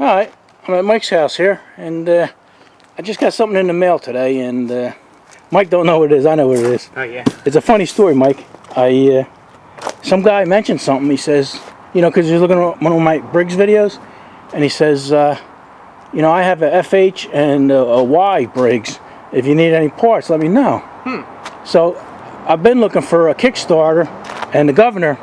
Alright, I'm at Mike's house here, and I just got something in the mail today, and Mike don't know what it is. I know what it is. Oh, yeah. It's a funny story, Mike. Some guy mentioned something. He says, you know, because he's looking at one of my Briggs videos, and he says, you know, I have a FH and a Y Briggs. If you need any parts, let me know. So I've been looking for a Kickstarter and the governor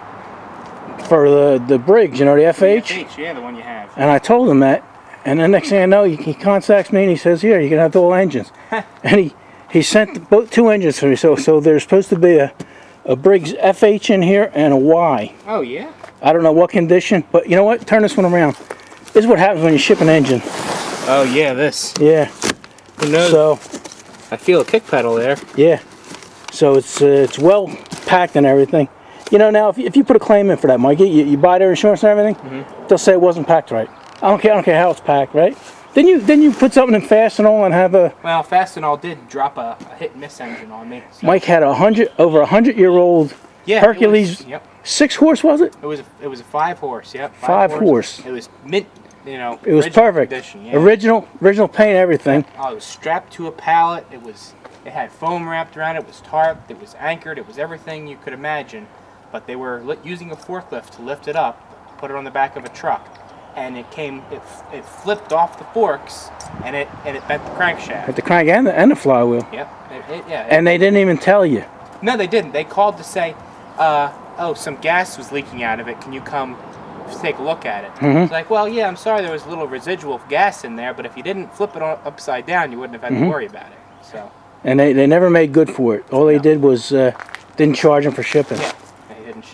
for the Briggs, you know, the FH. The FH, yeah, the one you have. And I told him that, and the next thing I know, he contacts me and he says, here, you can have the whole engines. And he sent both two engines for me, so there's supposed to be a Briggs FH in here and a Y. Oh, yeah? I don't know what condition, but you know what? Turn this one around. This is what happens when you ship an engine. Oh, yeah, this. Yeah. Who knows? So, I feel a kick pedal there. yeah. So it's well packed and everything. You know, now if you put a claim in for that, Mike, you buy their insurance and everything, they'll say it wasn't packed right. I don't care how it's packed, right? Didn't you put something in Fastenal and have a... Well, Fastenal did drop a hit and miss engine on me. So. Mike had over 100-year-old Hercules. Yep. 6 horse, was it? It was a 5 horse. Yep. 5 horse. It was mint. You know. It was perfect. Condition, yeah. Original paint, everything. Oh, it was strapped to a pallet. It had foam wrapped around it. It was tarped. It was anchored. It was everything you could imagine. But they were using a forklift to lift it up, put it on the back of a truck, and it flipped off the forks, and it bent the crankshaft. At the crank and the flywheel. Yep. And they didn't even tell you. No, they didn't. They called to say, oh, some gas was leaking out of it. Can you come take a look at it? It's like, well, yeah, I'm sorry there was a little residual gas in there, but if you didn't flip it upside down, you wouldn't have had to worry about it. So. And they never made good for it. All they did was didn't charge them for shipping. Yeah.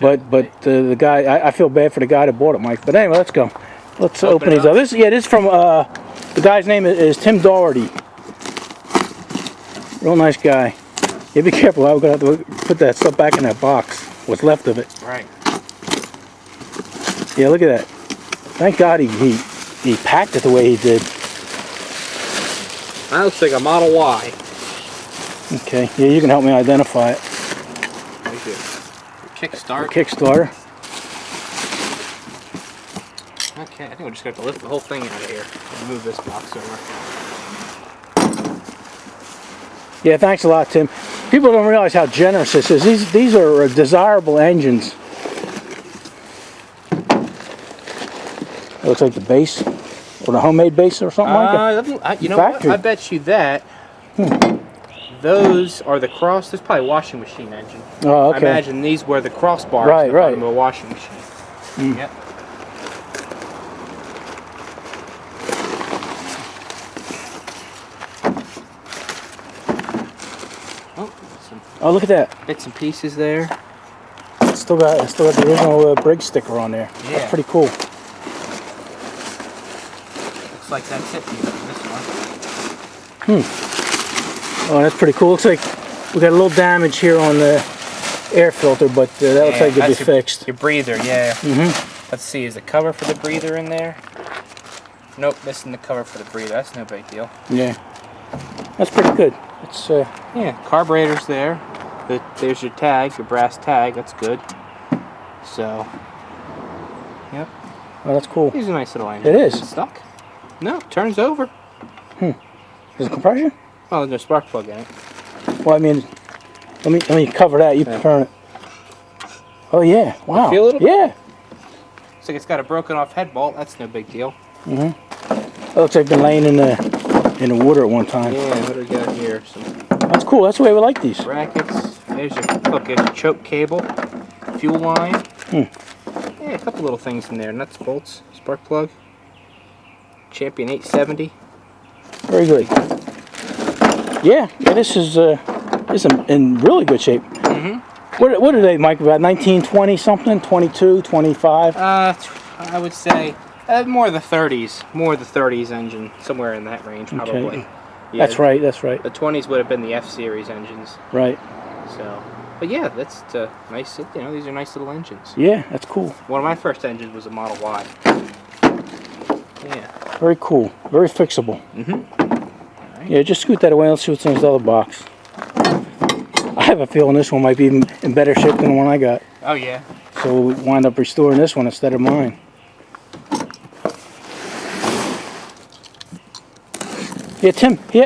But the guy, I feel bad for the guy that bought it, Mike. But anyway, let's go. Let's open these up. This is from the guy's name is Tim Doherty. Real nice guy. Yeah, be careful. I'm gonna have to put that stuff back in that box. What's left of it. Right. Yeah, look at that. Thank God he packed it the way he did. That looks like a Model Y. Okay. Yeah, you can help me identify it. Thank you. Kickstart. Kickstarter. Okay, I think we're just going to have to lift the whole thing out of here and move this box over. Yeah, thanks a lot, Tim. People don't realize how generous this is. These are desirable engines. It looks like the base, or the homemade base or something like that. You know what? I bet you that. Those are the cross. This is probably a washing machine engine. Oh, okay. I imagine these were the crossbars right, right. of a washing machine. Yep. Oh, look at that. Bits and pieces there. It's still got the original Briggs sticker on there. Yeah. That's pretty cool. Looks like that's it for this one. Oh, that's pretty cool. Looks like we got a little damage here on the air filter, but that looks like it'll be fixed. Your breather, yeah. Let's see, is the cover for the breather in there? Nope, missing the cover for the breather. That's no big deal. Yeah, that's pretty good. It's yeah, carburetor's there. There's your tag, your brass tag. That's good. So, yep. Oh, that's cool. It's a nice little engine. It is. It's stuck. No, it turns over. Is it compression? Oh, there's no spark plug in it. Well, I mean, let me cover that. You turn it. Oh yeah! Wow. Feel a little bit? Yeah. Looks like it's got a broken off head bolt. That's no big deal. It looks like it's been laying in the water at one time. Yeah. What do we got here? That's cool. That's the way we like these. Brackets. There's your choke cable, fuel line. Yeah, a couple little things in there. Nuts, bolts, spark plug. Champion 870. Very good. Yeah, this is in really good shape. What are they, Mike? About 1920 something? 22, 25? I would say more the 30s. More the 30s engine, somewhere in that range, probably. Okay. Yeah, That's right. That's right. The 20s would have been the F series engines. Right. So, but yeah, that's nice. You know, these are nice little engines. Yeah, that's cool. One of my first engines was a Model Y. Yeah. Very cool. Very fixable. Right. Yeah, just scoot that away. Let's see what's in this other box. I have a feeling this one might be in better shape than the one I got. Oh yeah. So we'll wind up restoring this one instead of mine. Yeah, Tim. He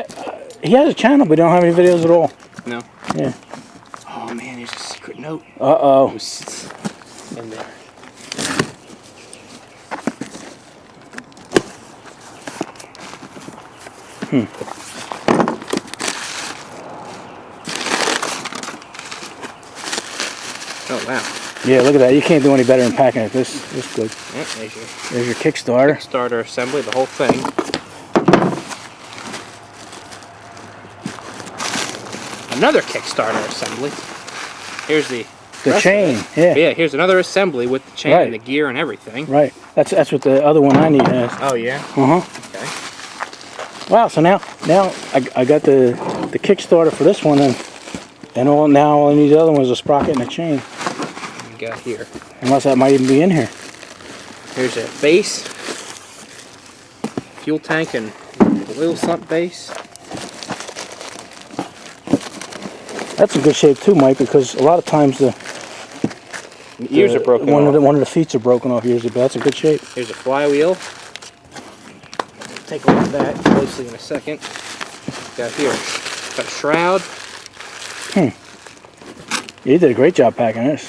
has a channel, but we don't have any videos at all. No. Yeah. Oh man, there's a secret note. Uh-oh. In there. Oh wow. Yeah, look at that. You can't do any better than packing it. This good. Yeah, There's your Kickstarter. Kickstarter assembly, the whole thing. Another Kickstarter assembly. Here's the chain. Yeah. Yeah, here's another assembly with the chain and the gear and everything. Right. That's what the other one I need has. Oh yeah. Okay. Okay. Wow. So now I got the Kickstarter for this one, and all I need the other one is a sprocket and a chain. What we got here? Unless that might even be in here. Here's a base, fuel tank, and oil sump base. That's in good shape too, Mike, because a lot of times the ears are broken one off. of the feet are broken off usually, but that's in good shape. Here's a flywheel. Take a look at that closely in a second. Got here, got a shroud. You did a great job packing this.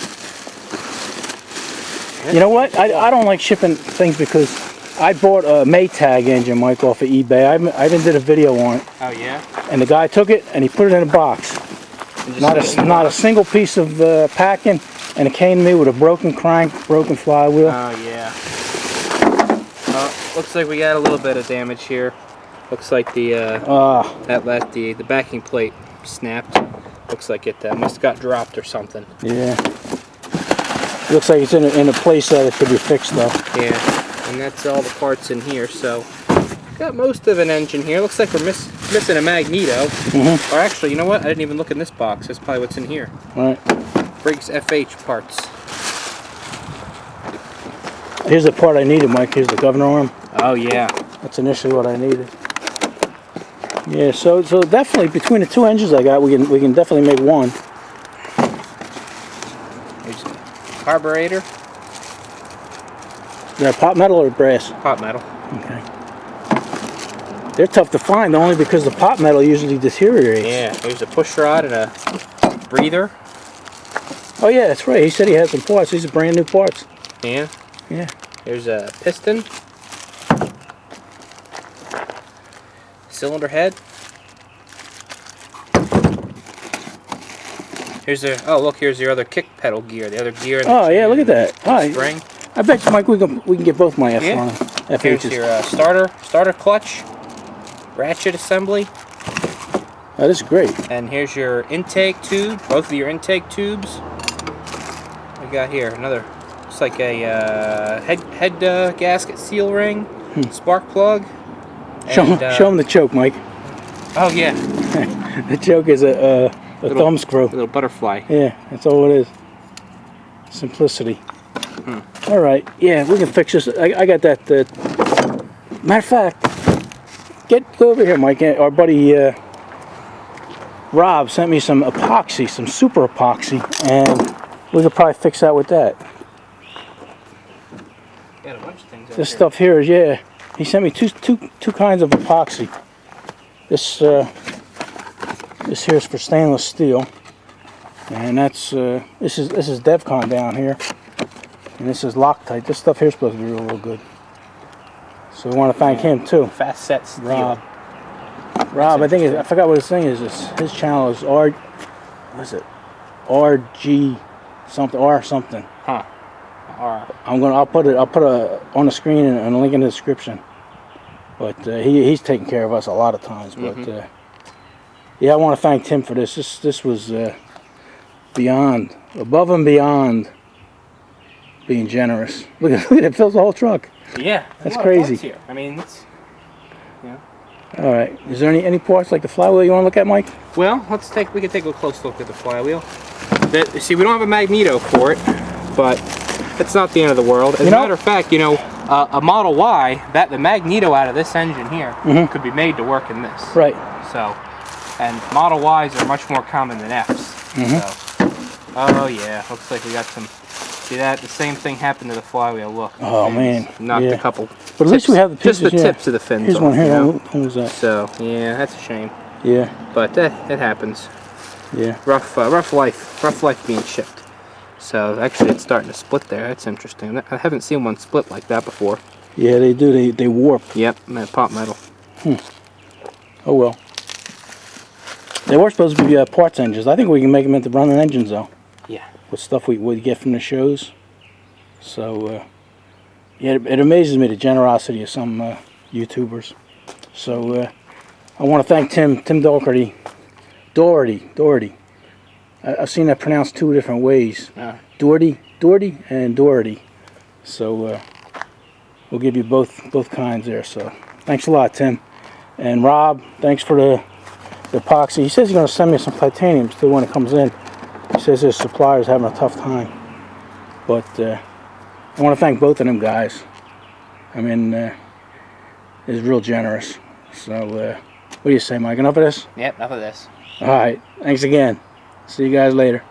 You know what? I don't like shipping things because I bought a Maytag engine, Mike, off of eBay. I even did a video on it. Oh yeah. And the guy took it and he put it in a box. Not a single piece of packing, and it came to me with a broken crank, broken flywheel. Oh yeah. Looks like we got a little bit of damage here. Looks like the the backing plate snapped. Looks like it must have got dropped or something. Yeah. Looks like it's in a place that it could be fixed though. Yeah, and that's all the parts in here. So got most of an engine here. Looks like we're missing a magneto. Or actually, you know what? I didn't even look in this box. That's probably what's in here. Right. Briggs FH parts. Here's the part I needed, Mike. Here's the governor arm. Oh yeah. That's initially what I needed. Yeah. So definitely between the two engines I got, we can definitely make one. Here's the carburetor. Is that pot metal or brass? Pot metal. Okay. They're tough to find only because the pot metal usually deteriorates. Yeah. Here's a push rod and a breather. Oh yeah, that's right. He said he had some parts. These are brand new parts. Yeah. Yeah. Here's a piston. Cylinder head. Here's your other kick pedal gear. The other gear. Oh yeah, look at that. Oh, spring. I bet you, Mike, we can get both my FHs. Here's your starter clutch, ratchet assembly. Oh, this is great. And here's your intake tube. Both of your intake tubes. We got here another. It's like a head gasket seal ring, spark plug. Show him the choke, Mike. Oh yeah. The choke is a thumb screw. A little butterfly. Yeah, that's all it is. Simplicity. All right. Yeah, we can fix this. I got that. Matter of fact, go over here, Mike. Our buddy Rob sent me some epoxy, some super epoxy, and we could probably fix that with that. Got a bunch of things. This stuff here is He sent me two kinds of epoxy. This here is for stainless steel, and that's this is Devcon down here, and this is Loctite. This stuff here is supposed to be real good. So we want to thank him too. Fast set steel. Rob, I think I forgot what his thing is. His channel is RG something R something. Huh. R. I'll put on the screen and a link in the description. But he's taken care of us a lot of times. But yeah, I want to thank Tim for this. This was beyond, above and beyond being generous. Look at it, fills the whole truck. Yeah, that's crazy. Here. I mean, it's, yeah. All right. Is there any parts like the flywheel you want to look at, Mike? Well, we can take a close look at the flywheel. See, we don't have a magneto for it, but it's not the end of the world. As a matter of fact, a Model Y, the magneto out of this engine here could be made to work in this. Right. So, and Model Ys are much more common than Fs. So, oh yeah, looks like we got some See that? The same thing happened to the flywheel. Look. Oh, And man. knocked Yeah. a couple. But at least we have the pieces. Just the yeah. tips of the fins Here's off, one here. you know? What was that? So yeah, that's a shame. Yeah. But it happens. Yeah. Rough life being shipped. So actually, it's starting to split there. That's interesting. I haven't seen one split like that before. Yeah, they do. They warp. Yep, pot metal. Oh well. They were supposed to be parts engines. I think we can make them into running engines though. Yeah. With stuff we get from the shows. So yeah, it amazes me the generosity of some YouTubers. So I want to thank Tim Doherty. Doherty. I've seen that pronounced 2 different ways. Doherty and Doherty. So we'll give you both kinds there. So thanks a lot, Tim. And Rob, thanks for the epoxy. He says he's going to send me some titanium still when it comes in. He says his supplier's having a tough time. But I want to thank both of them guys. I mean, it's real generous. So what do you say, Mike? Enough of this? Yep, enough of this. All right. Thanks again. See you guys later.